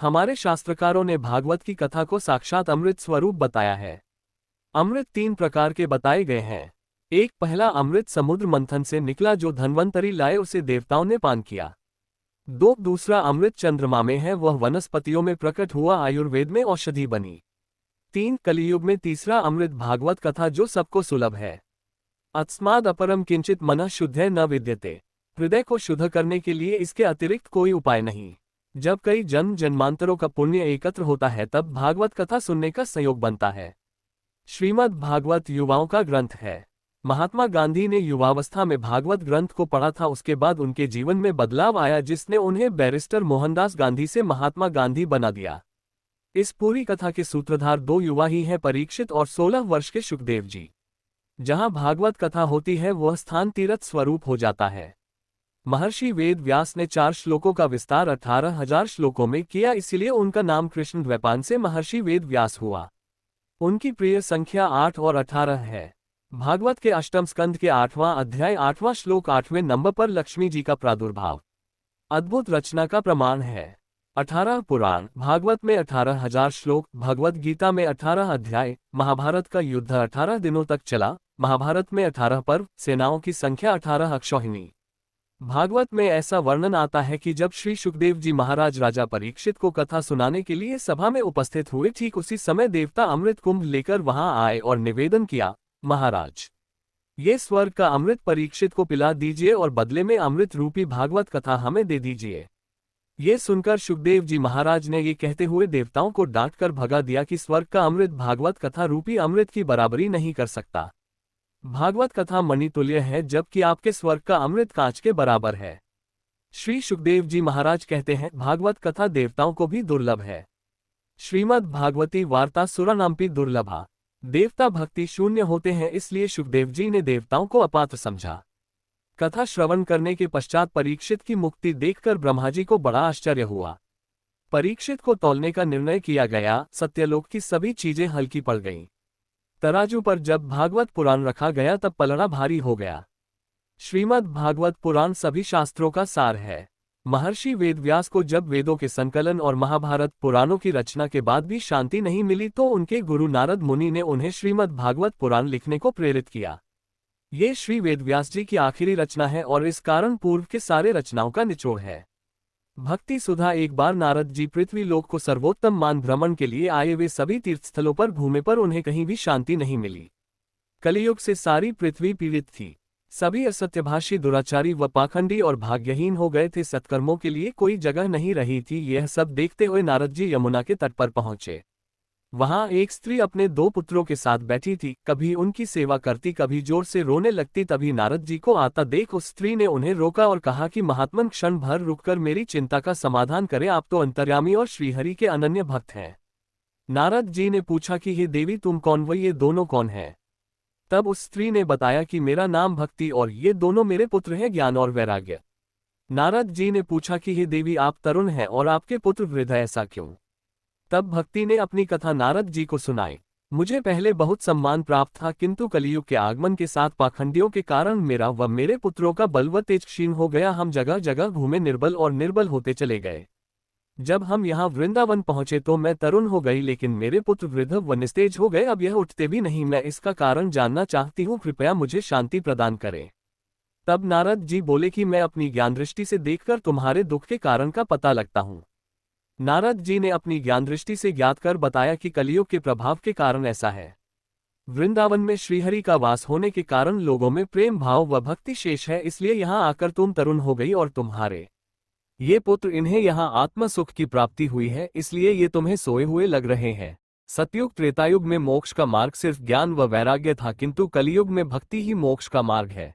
हमारे शास्त्रकारों ने भागवत की कथा को साक्षात अमृत स्वरूप बताया है। अमृत 3 प्रकार के बताए गए हैं। एक, पहला अमृत समुद्र मंथन से निकला जो धन्वंतरी लाए उसे देवताओं ने पान किया। 2, दूसरा अमृत चंद्रमा में है, वह वनस्पतियों में प्रकट हुआ आयुर्वेद में औषधि बनी। 3, कलियुग में तीसरा अमृत भागवत कथा जो सबको सुलभ है। अस्माद अपरम किंचित मनः शुद्धे न विद्यते। हृदय को शुद्ध करने के लिए इसके अतिरिक्त कोई उपाय नहीं। जब कई जन्म जन्मांतरों का पुण्य एकत्र होता है तब भागवत कथा सुनने का संयोग बनता है। श्रीमद् भागवत युवाओं का ग्रंथ है। महात्मा गांधी ने युवावस्था में भागवत ग्रंथ को पढ़ा था, उसके बाद उनके जीवन में बदलाव आया जिसने उन्हें बैरिस्टर मोहनदास गांधी से महात्मा गांधी बना दिया। इस पूरी कथा के सूत्रधार 2 युवा ही हैं, परीक्षित और 16 वर्ष के सुखदेव जी। जहां भागवत कथा होती है वह स्थान तीर्थ स्वरूप हो जाता है। महर्षि वेद व्यास ने 4 श्लोकों का विस्तार 18,000 श्लोकों में किया, इसलिए उनका नाम कृष्ण द्वैपायन से महर्षि वेद व्यास हुआ। उनकी प्रिय संख्या 8 और 18 है। भागवत के अष्टम स्कंद के 8वां अध्याय 8वां श्लोक 8वें नंबर पर लक्ष्मी जी का प्रादुर्भाव अद्भुत रचना का प्रमाण है। 18 पुराण, भागवत में 18,000 श्लोक, भगवद गीता में 18 अध्याय, महाभारत का युद्ध 18 दिनों तक चला, महाभारत में 18 पर्व, सेनाओं की संख्या 18 अक्षौहिणी। भागवत में ऐसा वर्णन आता है कि जब श्री सुखदेव जी महाराज राजा परीक्षित को कथा सुनाने के लिए सभा में उपस्थित हुए, ठीक उसी समय देवता अमृत कुंभ लेकर वहां आए और निवेदन किया, महाराज, ये स्वर्ग का अमृत परीक्षित को पिला दीजिए और बदले में अमृत रूपी भागवत कथा हमें दे दीजिए। ये सुनकर सुखदेव जी महाराज ने ये कहते हुए देवताओं को डांट कर भगा दिया कि स्वर्ग का अमृत भागवत कथा रूपी अमृत की बराबरी नहीं कर सकता। भागवत कथा मणितुल्य है, जबकि आपके स्वर्ग का अमृत कांच के बराबर है। श्री सुखदेव जी महाराज कहते हैं, भागवत कथा देवताओं को भी दुर्लभ है। श्रीमद् भागवती वार्ता सुरानाम्पि दुर्लभा। देवता भक्ति शून्य होते हैं, इसलिए सुखदेव जी ने देवताओं को अपात्र समझा। कथा श्रवण करने के पश्चात परीक्षित की मुक्ति देखकर ब्रह्मा जी को बड़ा आश्चर्य हुआ। परीक्षित को तौलने का निर्णय किया गया, सत्यलोक की सभी चीजें हल्की पड़ गईं। तराजू पर जब भागवत पुराण रखा गया तब पलड़ा भारी हो गया। श्रीमद् भागवत पुराण सभी शास्त्रों का सार है। महर्षि वेदव्यास को जब वेदों के संकलन और महाभारत पुराणों की रचना के बाद भी शांति नहीं मिली तो उनके गुरु नारद मुनि ने उन्हें श्रीमद् भागवत पुराण लिखने को प्रेरित किया। ये श्री वेदव्यास जी की आखिरी रचना है और इस कारण पूर्व के सारे रचनाओं का निचोड़ है। भक्ति सुधा एक बार नारद जी पृथ्वी लोक को सर्वोत्तम मान भ्रमण के लिए आए। वे सभी तीर्थस्थलों पर घूमे पर उन्हें कहीं भी शांति नहीं मिली। कलियुग से सारी पृथ्वी पीड़ित थी। सभी असत्यभाषी, दुराचारी व पाखंडी और भाग्यहीन हो गए थे। सत्कर्मों के लिए कोई जगह नहीं रही थी। यह सब देखते हुए नारद जी यमुना के तट पर पहुंचे। वहां एक स्त्री अपने 2 पुत्रों के साथ बैठी थी। कभी उनकी सेवा करती, कभी जोर से रोने लगती। तभी नारद जी को आता देख उस स्त्री ने उन्हें रोका और कहा कि महात्मन, क्षण भर रुककर मेरी चिंता का समाधान करें। आप तो अंतर्यामी और श्रीहरि के अनन्य भक्त हैं। नारद जी ने पूछा कि हे देवी, तुम कौन व ये दोनों कौन हैं? तब उस स्त्री ने बताया कि मेरा नाम भक्ति और ये दोनों मेरे पुत्र हैं, ज्ञान और वैराग्य। नारद जी ने पूछा कि हे देवी, आप तरुण हैं और आपके पुत्र वृद्ध, ऐसा क्यों? तब भक्ति ने अपनी कथा नारद जी को सुनाई। मुझे पहले बहुत सम्मान प्राप्त था, किंतु कलियुग के आगमन के साथ पाखंडियों के कारण मेरा व मेरे पुत्रों का बल व तेज क्षीण हो गया। हम जगह जगह घूमे, निर्बल और निर्बल होते चले गए। जब हम यहाँ वृंदावन पहुंचे तो मैं तरुण हो गई, लेकिन मेरे पुत्र वृद्ध व निस्तेज हो गए। अब यह उठते भी नहीं। मैं इसका कारण जानना चाहती हूँ, कृपया मुझे शांति प्रदान करें। तब नारद जी बोले कि मैं अपनी ज्ञान दृष्टि से देखकर तुम्हारे दुख के कारण का पता लगता हूँ। नारद जी ने अपनी ज्ञान दृष्टि से ज्ञात कर बताया कि कलियुग के प्रभाव के कारण ऐसा है। वृंदावन में श्रीहरि का वास होने के कारण लोगों में प्रेम भाव व भक्ति शेष है, इसलिए यहाँ आकर तुम तरुण हो गई और तुम्हारे ये पुत्र, इन्हें यहाँ आत्म सुख की प्राप्ति हुई है, इसलिए ये तुम्हें सोए हुए लग रहे हैं। सतयुग त्रेतायुग में मोक्ष का मार्ग सिर्फ ज्ञान व वैराग्य था, किंतु कलियुग में भक्ति ही मोक्ष का मार्ग है।